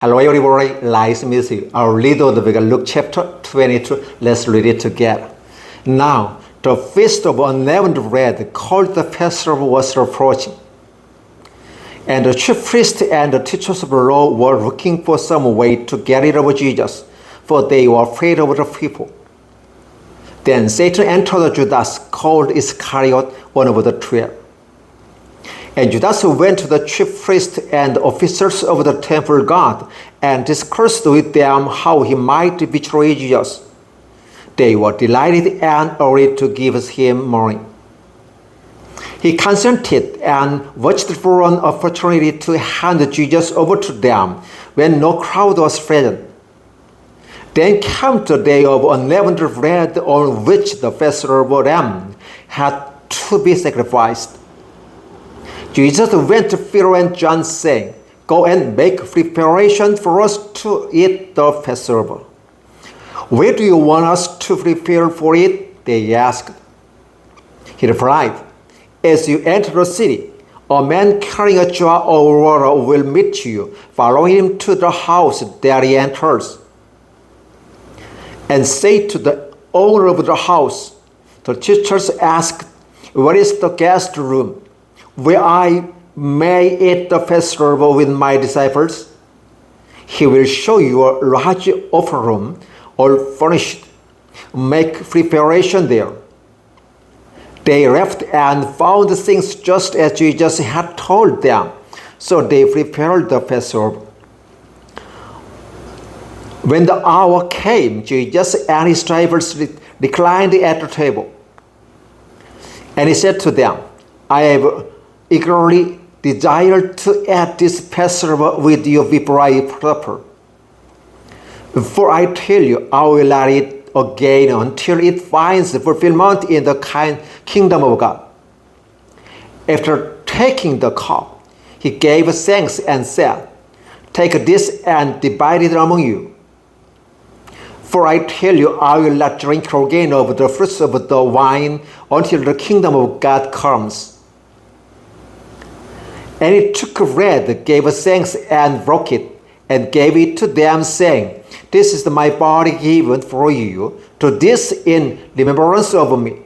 Hello everybody, nice to meet you. Our read of the book, Luke chapter 22. Let's read it together. Now, the feast of unleavened bread, called the Passover, was approaching. And the chief priests and the teachers of the law were looking for some way to get rid of Jesus, for they were afraid of the people. Then Satan entered Judas, called Iscariot, one of the 12. And Judas went to the chief priests and officers of the temple guard and discussed with them how he might betray Jesus. They were delighted and agreed to give him money. He consented and watched for an opportunity to hand Jesus over to them when no crowd was present. Then came the day of unleavened bread, on which the Passover lamb had to be sacrificed. Jesus went to Peter and John, saying, "Go and make preparation for us to eat the Passover." "Where do you want us to prepare for it?" they asked. He replied, "As you enter the city, a man carrying a jar of water will meet you. Follow him to the house that he enters. And say to the owner of the house, 'The teachers asked, where is the guest room, where I may eat the Passover with my disciples?' He will show you a large upper room, all furnished. Make preparation there." They left and found things just as Jesus had told them, so they prepared the Passover. When the hour came, Jesus and his disciples reclined at the table. And he said to them, "I have eagerly desired to eat this Passover with you before I suffer. For I tell you, I will not eat again until it finds fulfillment in the kingdom of God." After taking the cup, he gave thanks and said, "Take this and divide it among you. For I tell you, I will not drink again of the fruits of the vine until the kingdom of God comes." And he took bread, gave thanks, and broke it, and gave it to them, saying, "This is my body given for you. Do this in remembrance of me."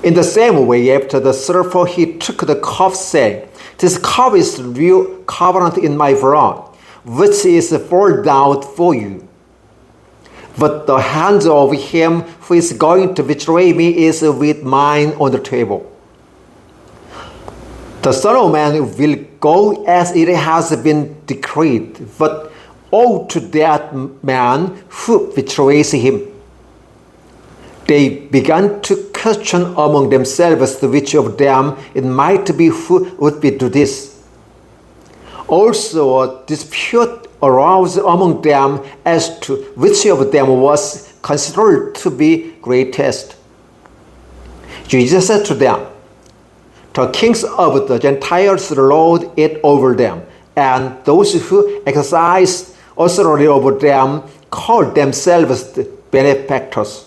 In the same way, after the supper, he took the cup, saying, "This cup is the new covenant in my blood, which is poured out for you. But the hand of him who is going to betray me is with mine on the table. The Son of Man will go as it has been decreed, but woe to that man who betrays him." They began to question among themselves which of them it might be who would do this. Also a dispute arose among them as to which of them was considered to be greatest. Jesus said to them, "The kings of the Gentiles lord it over them, and those who exercise authority over them call themselves the benefactors.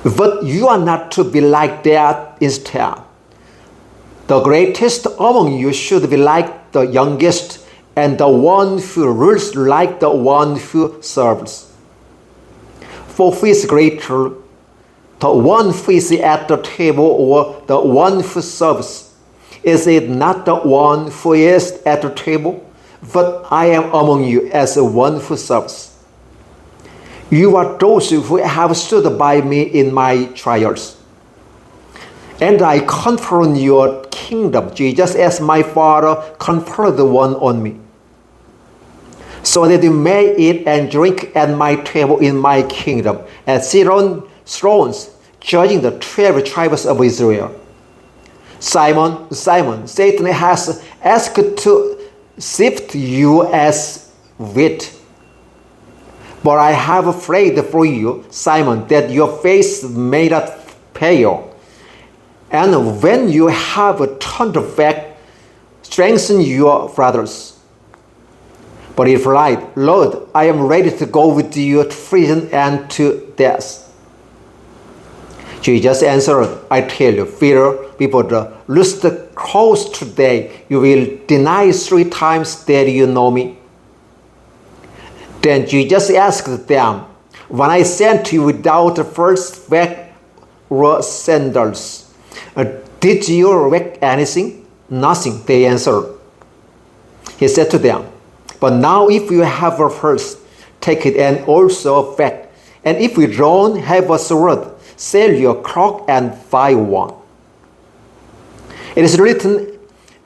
But you are not to be like that. Instead, the greatest among you should be like the youngest, and the one who rules like the one who serves. For who is greater, the one who is at the table or the one who serves? Is it not the one who is at the table? But I am among you as one who serves. You are those who have stood by me in my trials. And I confer on your kingdom, Jesus, as my Father conferred one on me, so that you may eat and drink at my table in my kingdom, and sit on thrones, judging the 12 tribes of Israel. Simon, Simon, Satan has asked to sift you as wheat. But I have prayed for you, Simon, that your face may not fail. And when you have turned back, strengthen your brothers." But he replied, "Lord, I am ready to go with you to prison and to death." Jesus answered, "I tell you, Peter, before the rooster crows today, you will deny 3 times that you know me. Then Jesus asked them, when I sent you without the first bag or sandals, did you lack anything? Nothing, they answered. He said to them, but now if you have a purse, take it and also a bag. And if you don't have a sword, sell your cloak and buy one. It is written,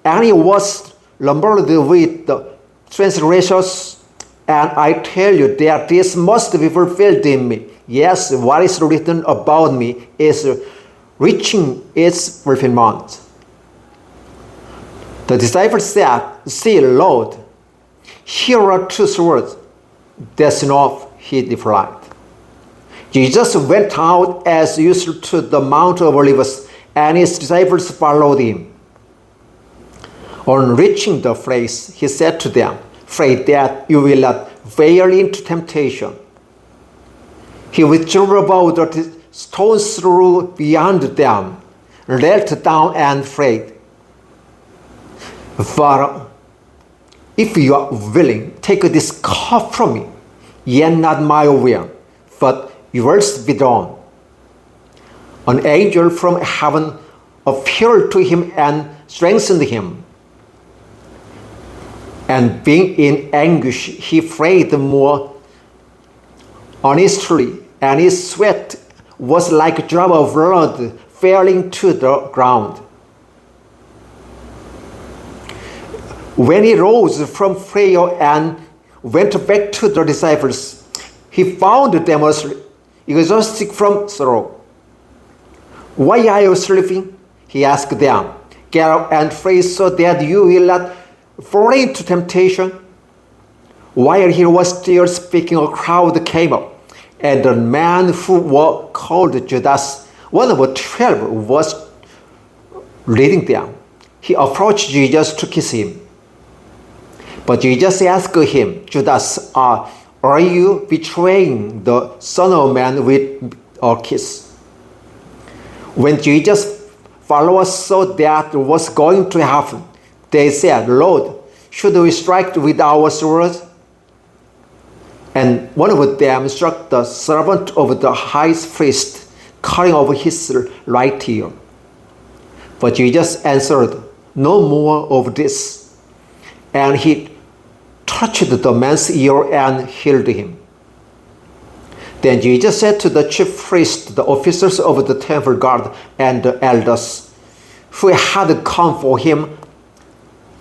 and he was lumbered with the transgressions, and I tell you that this must be fulfilled in me. Yes, what is written about me is reaching its fulfillment. The disciples said, see, Lord, here are 2 swords. That's enough, he replied. Jesus went out as usual to the Mount of Olives, and his disciples followed him. On reaching the place, he said to them, pray that you will not fall into temptation. He withdrew about the stone's throw beyond them, knelt down and prayed, Father, if you are willing, take this cup from me, yet not my will, but yours be done. An angel from heaven appeared to him and strengthened him. And being in anguish, he prayed more earnestly, and his sweat was like a drop of blood falling to the ground. When he rose from prayer and went back to the disciples, he found them exhausted from sorrow. Why are you sleeping? He asked them. Get up and pray so that you will not fall into temptation. While he was still speaking, a crowd came up, and the man who was called Judas, one of the 12, was leading them. He approached Jesus to kiss him. But Jesus asked him, Judas, are you betraying the Son of Man with a kiss? When Jesus' followers saw that was going to happen, they said, Lord, should we strike with our swords? And one of them struck the servant of the high priest, cutting off his right ear. But Jesus answered, no more of this. And he touched the man's ear and healed him. Then Jesus said to the chief priests, the officers of the temple guard, and the elders who had come for him,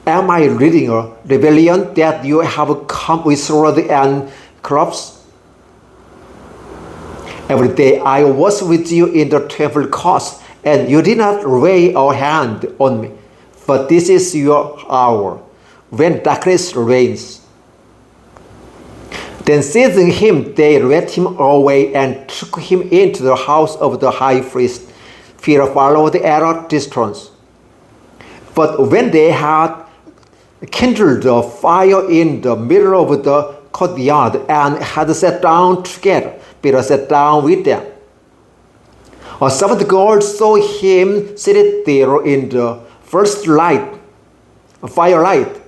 am I leading a rebellion that you have come with sword and clubs? Every day I was with you in the temple courts, and you did not lay a hand on me. But this is your hour, when darkness reigns. Then seizing him, they led him away and took him into the house of the high priest. Peter followed at a distance. But when they had kindled a fire in the middle of the courtyard and had sat down together, Peter sat down with them. A servant girl saw him seated there in the firelight.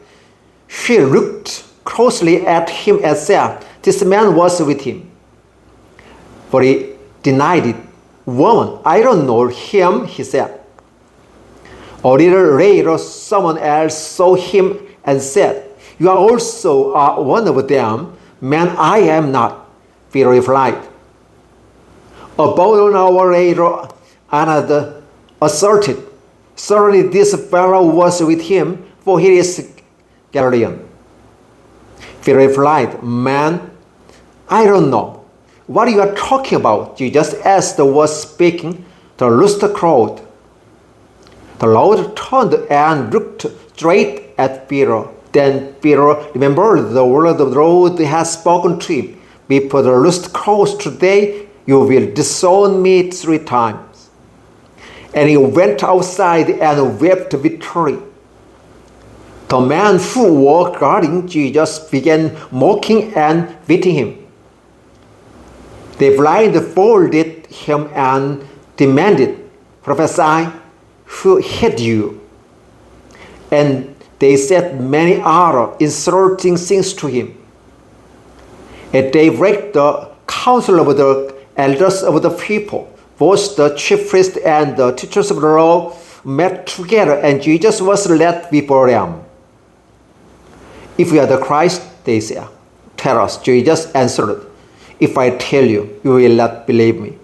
She looked closely at him and said, this man was with him. But he denied it. Woman, I don't know him, he said. A little later, someone else saw him and said, you are also one of them. Man, I am not, Peter replied. About an hour later, another asserted, certainly this fellow was with him, for he is Galilean. Peter replied, man, I don't know what you are talking about. Jesus, as the was speaking, the rooster crowed. The Lord turned and looked straight at Peter. Then Peter remembered the word of the Lord had spoken to him. Before the rooster crows today, you will disown me 3 times. And he went outside and wept bitterly. The man who was guarding Jesus began mocking and beating him. They blindfolded him and demanded, prophesy. who hate you. And they said many other insulting things to him. At daybreak, the council of the elders of the people, both the chief priests and the teachers of the law, met together, and Jesus was led before them. If you are the Christ, they said, tell us. Jesus answered, if I tell you, you will not believe me.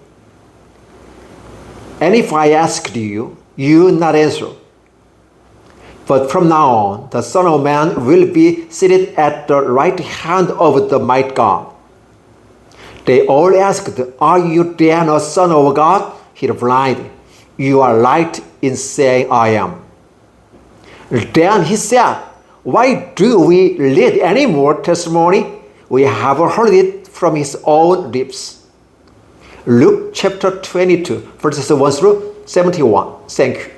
And if I asked you, you will not answer. But from now on, the Son of Man will be seated at the right hand of the mighty God. They all asked, are you then a son of God? He replied, you are right in saying I am. Then he said, why do we need any more testimony? We have heard it from his own lips. Luke chapter 22, verses 1 through 71. Thank you.